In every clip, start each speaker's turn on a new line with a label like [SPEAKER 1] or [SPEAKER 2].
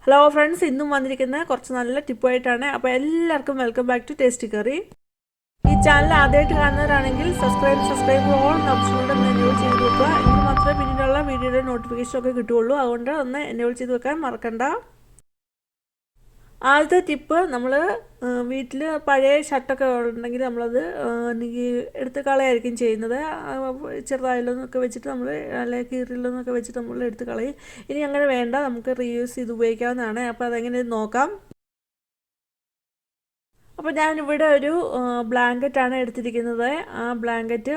[SPEAKER 1] Hello friends, ഇന്നും വന്നിരിക്കുന്ന കുറച്ച് നല്ല ടിപ്പായിട്ടാണ്. അപ്പോൾ എല്ലാവർക്കും welcome back to Tasty Curry. ഈ ചാനൽ ആദ്യമായിട്ട് കാണുന്നവരാണെങ്കിൽ സബ്സ്ക്രൈബ് ഓൾ എന്ന ഓപ്ഷനിലൂടെ ഒന്ന് എനേബിൾ ചെയ്ത് വെക്കുക. എങ്കിൽ മാത്രമേ പിന്നീടുള്ള വീഡിയോയുടെ നോട്ടിഫിക്കേഷൻ ഒക്കെ കിട്ടുകയുള്ളൂ. അതുകൊണ്ട് ഒന്ന് എനേബിൾ ചെയ്ത് വെക്കാൻ മറക്കണ്ട. ആദ്യത്തെ ടിപ്പ്, നമ്മൾ വീട്ടിൽ പഴയ ഷർട്ടൊക്കെ ഉണ്ടെങ്കിൽ നമ്മളത് എടുത്ത് കളയായിരിക്കും ചെയ്യുന്നത്. ചെറുതായാലൊന്നൊക്കെ വെച്ചിട്ട് നമ്മൾ അല്ലെങ്കിൽ കീറിലൊന്നൊക്കെ വെച്ചിട്ട് നമ്മൾ എടുത്ത് കളയും. ഇനി അങ്ങനെ വേണ്ട, നമുക്ക് റീയൂസ് ചെയ്ത് ഉപയോഗിക്കാവുന്നതാണ്. അപ്പോൾ അതെങ്ങനെ നോക്കാം. അപ്പോൾ ഞാനിവിടെ ഒരു ബ്ലാങ്കറ്റാണ് എടുത്തിരിക്കുന്നത്. ആ ബ്ലാങ്കറ്റ്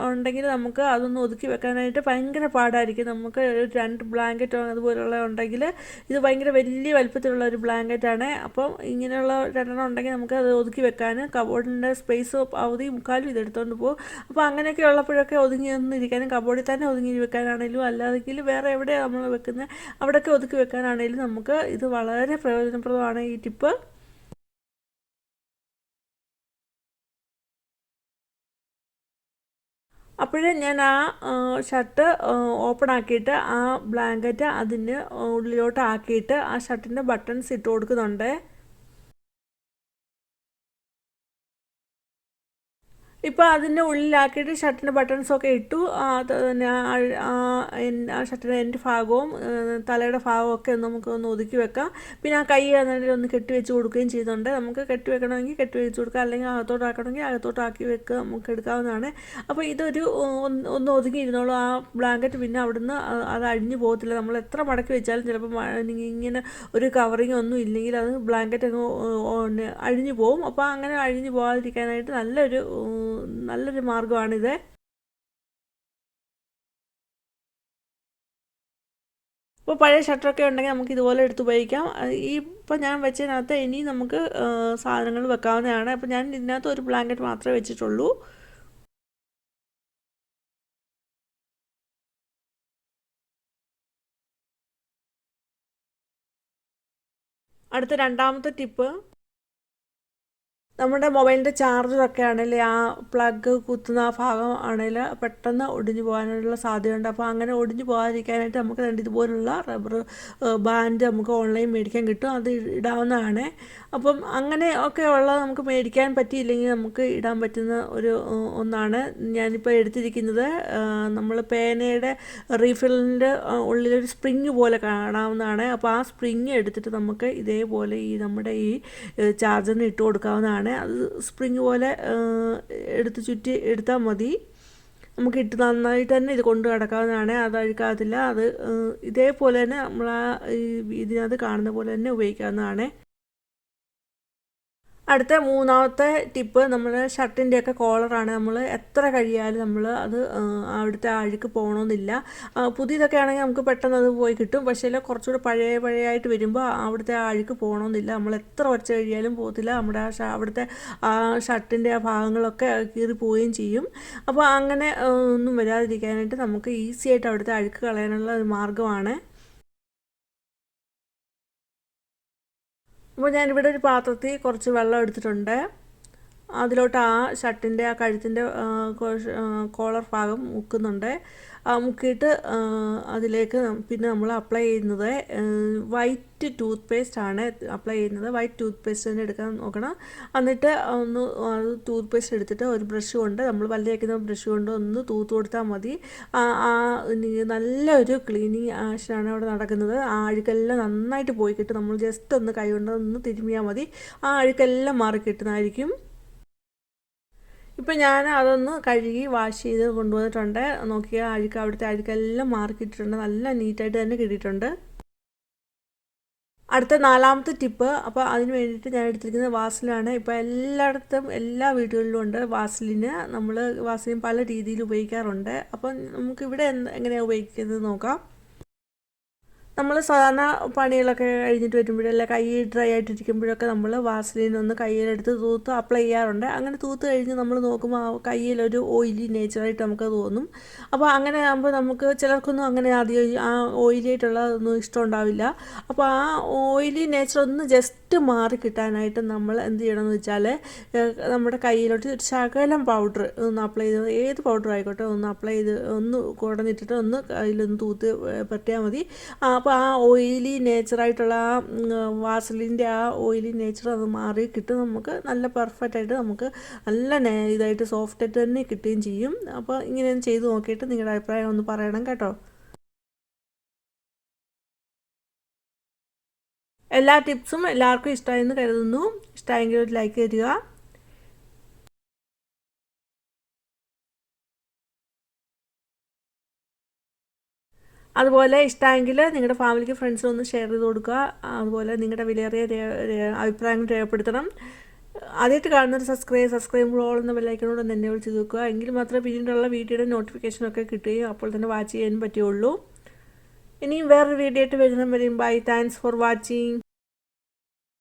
[SPEAKER 1] ഉണ്ടെങ്കിൽ നമുക്ക് അതൊന്ന് ഒതുക്കി വെക്കാനായിട്ട് ഭയങ്കര പാടായിരിക്കും. നമുക്ക് ഒരു 2 ബ്ലാങ്കറ്റ് അതുപോലുള്ള ഉണ്ടെങ്കിൽ, ഇത് ഭയങ്കര വലിയ വലുപ്പത്തിലുള്ള ഒരു ബ്ലാങ്കറ്റാണ്. അപ്പം ഇങ്ങനെയുള്ള 2 ഉണ്ടെങ്കിൽ നമുക്ക് അത് ഒതുക്കി വെക്കാൻ കബോർഡിൻ്റെ സ്പേസ് പകുതി മുക്കാലും ഇതെടുത്തുകൊണ്ട് പോകും. അപ്പോൾ അങ്ങനെയൊക്കെ ഉള്ളപ്പോഴൊക്കെ ഒതുങ്ങിയൊന്നിരിക്കാനും, കബോർഡിൽ തന്നെ ഒതുങ്ങി വെക്കാനാണെങ്കിലും അല്ലാതെങ്കിൽ വേറെ എവിടെയാണ് നമ്മൾ വെക്കുന്നത് അവിടെയൊക്കെ ഒതുക്കി വെക്കാനാണെങ്കിലും നമുക്ക് ഇത് വളരെ പ്രയോജനപ്രദമാണ് ഈ ടിപ്പ്. അപ്പോഴേ ഞാൻ ആ ഷർട്ട് ഓപ്പൺ ആക്കിയിട്ട് ആ ബ്ലാങ്കറ്റ് അതിന് ഉള്ളിലോട്ട് ആക്കിയിട്ട് ആ ഷർട്ടിൻ്റെ ബട്ടൺസ് ഇട്ട് കൊടുക്കുന്നുണ്ട്. ഇപ്പോൾ അതിൻ്റെ ഉള്ളിലാക്കിയിട്ട് ഷർട്ടിൻ്റെ ബട്ടൺസൊക്കെ ഇട്ടു. ആ ഷർട്ടിൻ്റെ എൻ്റെ ഭാഗവും തലയുടെ ഭാഗവും ഒക്കെ നമുക്കൊന്ന് ഒതുക്കി വെക്കാം. പിന്നെ ആ കൈ അതിൽ ഒന്ന് കെട്ടി വെച്ച് കൊടുക്കുകയും ചെയ്യുന്നുണ്ട്. നമുക്ക് കെട്ടി വെക്കണമെങ്കിൽ കെട്ടി വെച്ച് കൊടുക്കാം, അല്ലെങ്കിൽ അകത്തോട്ടാക്കണമെങ്കിൽ അകത്തോട്ടാക്കി വെക്കുക, നമുക്ക് എടുക്കാവുന്നതാണ്. അപ്പോൾ ഇതൊരു ഒന്ന് ഒതുങ്ങിയിരുന്നോളൂ. ആ ബ്ലാങ്കറ്റ് പിന്നെ അവിടുന്ന് അത് അഴിഞ്ഞു പോകത്തില്ല. നമ്മൾ എത്ര മടക്കി വെച്ചാലും ചിലപ്പോൾ ഇങ്ങനെ ഒരു കവറിങ് ഒന്നും ഇല്ലെങ്കിൽ അത് ബ്ലാങ്കറ്റ് അങ്ങ് അഴിഞ്ഞു പോകും. അപ്പോൾ അങ്ങനെ അഴിഞ്ഞു പോകാതിരിക്കാനായിട്ട് നല്ലൊരു മാർഗ്ഗമാണിത്. ഇപ്പോൾ പഴയ ഷർട്ടൊക്കെ ഉണ്ടെങ്കിൽ നമുക്ക് ഇതുപോലെ എടുത്ത് ഉപയോഗിക്കാം. ഇപ്പോൾ ഞാൻ വെച്ചതിനകത്ത് ഇനി നമുക്ക് സാധനങ്ങൾ വെക്കാവുന്നതാണ്. അപ്പോൾ ഞാൻ ഇതിനകത്ത് ഒരു ബ്ലാങ്കറ്റ് മാത്രമേ വെച്ചിട്ടുള്ളൂ. അടുത്ത രണ്ടാമത്തെ ടിപ്പ്, നമ്മുടെ മൊബൈലിൻ്റെ ചാർജറൊക്കെ ആണെങ്കിൽ ആ പ്ലഗ് കുത്തുന്ന ആ ഭാഗം ആണെങ്കിൽ പെട്ടെന്ന് ഒടിഞ്ഞു പോകാനുള്ള സാധ്യതയുണ്ട്. അപ്പോൾ അങ്ങനെ ഒടിഞ്ഞു പോകാതിരിക്കാനായിട്ട് നമുക്ക് ഇതുപോലുള്ള റബ്ബർ ബാൻഡ് നമുക്ക് ഓൺലൈൻ മേടിക്കാൻ കിട്ടും. അത് ഇടാവുന്നതാണ്. അപ്പം അങ്ങനെ ഒക്കെ ഉള്ളത് നമുക്ക് മേടിക്കാൻ പറ്റിയില്ലെങ്കിൽ നമുക്ക് ഇടാൻ പറ്റുന്ന ഒന്നാണ് ഞാനിപ്പോൾ എടുത്തിരിക്കുന്നത്. നമ്മൾ പേനയുടെ റീഫില്ലിൻ്റെ ഉള്ളിലൊരു സ്പ്രിങ് പോലെ കാണാവുന്നതാണ്. അപ്പോൾ ആ സ്പ്രിങ് എടുത്തിട്ട് നമുക്ക് ഇതേപോലെ നമ്മുടെ ഈ ചാർജറിന് ഇട്ട് കൊടുക്കാവുന്നതാണ്. അത് സ്പ്രിങ് പോലെ ചുറ്റി എടുത്താൽ മതി. നമുക്ക് നന്നായിട്ട് തന്നെ ഇത് കൊണ്ട് കിടക്കാവുന്നതാണ്. അത് അഴുക്കാകത്തില്ല. അത് ഇതേപോലെ തന്നെ നമ്മൾ ഇതിനകത്ത് കാണുന്ന പോലെ തന്നെ ഉപയോഗിക്കാവുന്നതാണ്. അടുത്ത മൂന്നാമത്തെ ടിപ്പ്, നമ്മുടെ ഷർട്ടിൻ്റെയൊക്കെ കോളറാണ്. നമ്മൾ എത്ര കഴിയാലും നമ്മൾ അത് അവിടുത്തെ അഴുക്ക് പോകണമെന്നില്ല. പുതിയതൊക്കെ ആണെങ്കിൽ നമുക്ക് പെട്ടെന്ന് അത് പോയി കിട്ടും. പക്ഷേ കുറച്ചുകൂടെ പഴയായിട്ട് വരുമ്പോൾ അവിടുത്തെ അഴുക്ക് പോകണമെന്നില്ല. നമ്മൾ എത്ര വരച്ച് കഴിയാലും പോകത്തില്ല. നമ്മുടെ അവിടുത്തെ ആ ഷർട്ടിൻ്റെ ആ ഭാഗങ്ങളൊക്കെ കീറി പോവുകയും ചെയ്യും. അപ്പോൾ അങ്ങനെ ഒന്നും വരാതിരിക്കാനായിട്ട് നമുക്ക് ഈസി ആയിട്ട് അവിടുത്തെ അഴുക്ക് കളയാനുള്ള ഒരു മാർഗ്ഗമാണ്. അപ്പോൾ ഞാനിവിടെ ഒരു പാത്രത്തിൽ കുറച്ച് വെള്ളം എടുത്തിട്ടുണ്ട്. അതിലോട്ട് ആ ഷർട്ടിൻ്റെ ആ കഴുത്തിൻ്റെ കോളർ ഭാഗം മുക്കുന്നുണ്ട്. മുക്കിയിട്ട് അതിലേക്ക് പിന്നെ നമ്മൾ അപ്ലൈ ചെയ്യുന്നത് വൈറ്റ് ടൂത്ത് പേസ്റ്റ് ആണ് അപ്ലൈ ചെയ്യുന്നത്. വൈറ്റ് ടൂത്ത് പേസ്റ്റ് തന്നെ എടുക്കാൻ നോക്കണം. എന്നിട്ട് ടൂത്ത് പേസ്റ്റ് എടുത്തിട്ട് ഒരു ബ്രഷ് കൊണ്ട്, നമ്മൾ പല്ല് തേക്കുന്ന ബ്രഷ് കൊണ്ട് ഒന്ന് തൂത്ത് കൊടുത്താൽ മതി. നല്ലൊരു ക്ലീനിങ് ആക്ഷനാണ് അവിടെ നടക്കുന്നത്. ആ അഴുക്കെല്ലാം നന്നായിട്ട് പോയി കിട്ടും. നമ്മൾ ജസ്റ്റ് ഒന്ന് കൈ കൊണ്ട് ഒന്ന് തിരുമ്മിയാൽ മതി, ആ അഴുക്കെല്ലാം മാറി കിട്ടുന്നതായിരിക്കും. ഇപ്പം ഞാൻ അതൊന്ന് കഴുകി വാഷ് ചെയ്ത് കൊണ്ടുവന്നിട്ടുണ്ട്. നോക്കിയാൽ അവിടുത്തെ അഴുക്കെല്ലാം മാറിക്കിട്ടിട്ടുണ്ട്. നല്ല നീറ്റായിട്ട് തന്നെ കിട്ടിയിട്ടുണ്ട്. അടുത്ത നാലാമത്തെ ടിപ്പ്, അപ്പോൾ അതിന് വേണ്ടിയിട്ട് ഞാൻ എടുത്തിരിക്കുന്നത് വാസലിനാണ്. ഇപ്പോൾ എല്ലായിടത്തും എല്ലാ വീടുകളിലും ഉണ്ട് വാസലിന്. വാസലിൻ പല രീതിയിൽ ഉപയോഗിക്കാറുണ്ട്. അപ്പം നമുക്കിവിടെ എങ്ങനെയാണ് ഉപയോഗിക്കുന്നത് നോക്കാം. നമ്മൾ സാധാരണ പണികളൊക്കെ കഴിഞ്ഞിട്ട് വരുമ്പോഴല്ല, കൈ ഡ്രൈ ആയിട്ടിരിക്കുമ്പോഴൊക്കെ നമ്മൾ വാസലിൻ ഒന്ന് കയ്യിലെടുത്ത് തൂത്ത് അപ്ലൈ ചെയ്യാറുണ്ട്. അങ്ങനെ തൂത്ത് കഴിഞ്ഞ് നമ്മൾ നോക്കുമ്പോൾ ആ കയ്യിലൊരു ഓയിലി നേച്ചറായിട്ട് നമുക്ക് തോന്നും. അപ്പോൾ അങ്ങനെ ആകുമ്പോൾ നമുക്ക് ചിലർക്കൊന്നും അങ്ങനെ അധികം ആ ഓയിലി ആയിട്ടുള്ളതൊന്നും ഇഷ്ടമുണ്ടാവില്ല. അപ്പോൾ ആ ഓയിലി നേച്ചർ ഒന്ന് ജസ്റ്റ് മാറി കിട്ടാനായിട്ട് നമ്മൾ എന്ത് ചെയ്യണമെന്ന് വെച്ചാൽ, നമ്മുടെ കയ്യിലോട്ട് ഒരു ശകലം പൗഡർ ഒന്ന് അപ്ലൈ ചെയ്ത്, ഏത് പൗഡർ ആയിക്കോട്ടെ ഒന്ന് അപ്ലൈ ചെയ്ത് ഒന്ന് കുടഞ്ഞിട്ടിട്ട് ഒന്ന് കയ്യിലൊന്ന് തൂത്ത് പറ്റിയാൽ മതി. അപ്പോൾ അപ്പോൾ ആ ഓയിലി നേച്ചറായിട്ടുള്ള വാസലിൻ്റെ ആ ഓയിലി നേച്ചർ അത് മാറി കിട്ടും. നമുക്ക് നല്ല പെർഫെക്റ്റ് ആയിട്ട് നമുക്ക് നല്ല ഇതായിട്ട് സോഫ്റ്റായിട്ട് തന്നെ കിട്ടുകയും ചെയ്യും. അപ്പോൾ ഇങ്ങനെ ചെയ്ത് നോക്കിയിട്ട് നിങ്ങളുടെ അഭിപ്രായം ഒന്ന് പറയണം കേട്ടോ. എല്ലാ ടിപ്സും എല്ലാവർക്കും ഇഷ്ടമായെന്ന് കരുതുന്നു. ഇഷ്ടമായെങ്കിൽ ഒരു ലൈക്ക് തരിക. അതുപോലെ ഇഷ്ടമെങ്കിൽ നിങ്ങളുടെ ഫാമിലിക്ക് ഫ്രണ്ട്സിനും ഒന്ന് ഷെയർ ചെയ്ത് കൊടുക്കുക. അതുപോലെ നിങ്ങളുടെ വിലയേറിയ അഭിപ്രായങ്ങൾ രേഖപ്പെടുത്തണം. ആദ്യമായിട്ട് കാണുന്നൊരു സബ്സ്ക്രൈബ് ഓൾ എന്ന ബെല്ലൈക്കനോട് ഒന്ന് എന്നെ വിളിച്ച് നോക്കുക. എങ്കിൽ മാത്രമേ പിന്നീടുള്ള വീഡിയോയുടെ നോട്ടിഫിക്കേഷനൊക്കെ കിട്ടുകയും അപ്പോൾ തന്നെ വാച്ച് ചെയ്യാനും പറ്റുകയുള്ളൂ. ഇനിയും വേറൊരു വീഡിയോ ആയിട്ട് വരുന്നവരെയും ബൈ. Thanks for watching.